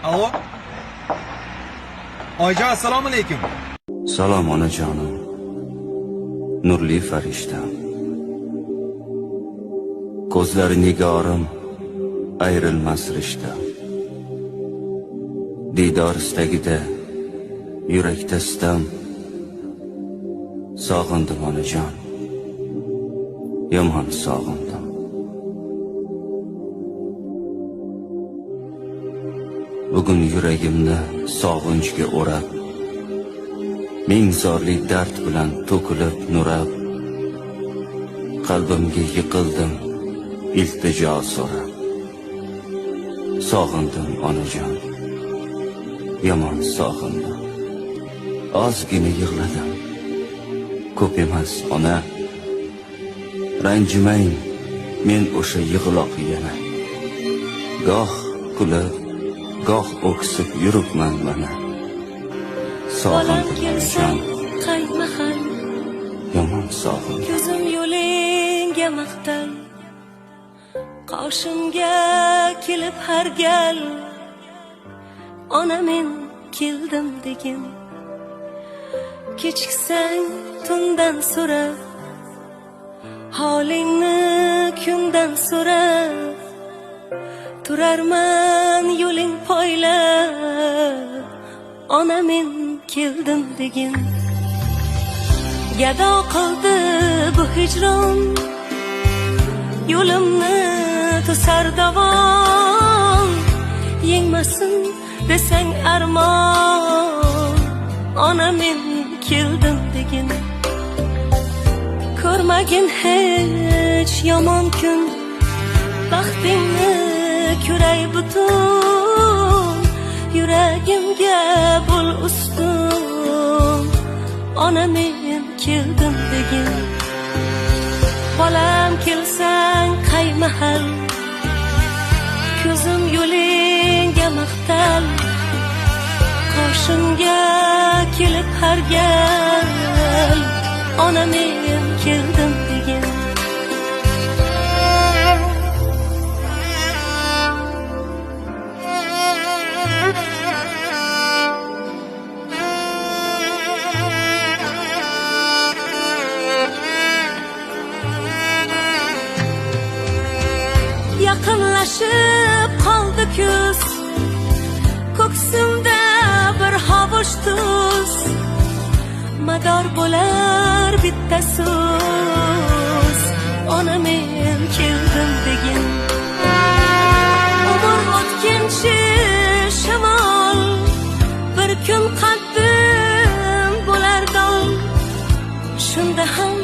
Alo. Oyijon, assalomu alaykum. Salom onajonim. Nurli farishtam. Ko'zlari nigorim ayrilmas rishta. Didor istagida yurakda sitam. Sog'indim onajon. Yomon sog'indim. Bugun yuragimni sog'inchga o'rab, ming zorli dard bilan to'kilib nurab, qalbimga yiqildim iltijo so'rab. Sog'indim onajon, yomon sog'indim. Ozgina yig'ladim, ko'p emas ona. Ranjimang men o'sha yig'loq yana. Goh kulib, goh o'ksib yuribman mana. Sog'indim onajon, qaymahal, yomon sog'indim. ko'zim yo'lingga maqtal, qoshimga kelib har gal. Ona men keldim degin, kechiksang tundan so'rab, holingni kundan so'rab, turarman yo'ling poylab. Ona men keldim degin, gado qildi bu hijron, yo'limni to'sar davon. Yengmasin desang armon, ona men keldim degin. Ko'rmagin hech yomon kun, baxtingni ko'ray butun. Yuragimga bo'l ustun, ona men keldim degin. Bolam kelsang qaymahal, ko'zim yo'lingga maqtal, qoshimga kelib har gal. Ona men keldim degin. Yaqinlashib qoldi kuz, ko'ksimda bir hovuch tuz. Mador bo'lar bitta so'z, ona men keldim degin. Umr o'tkinchi shamol, bir kun qaddim bo'lar dol. Shunda ham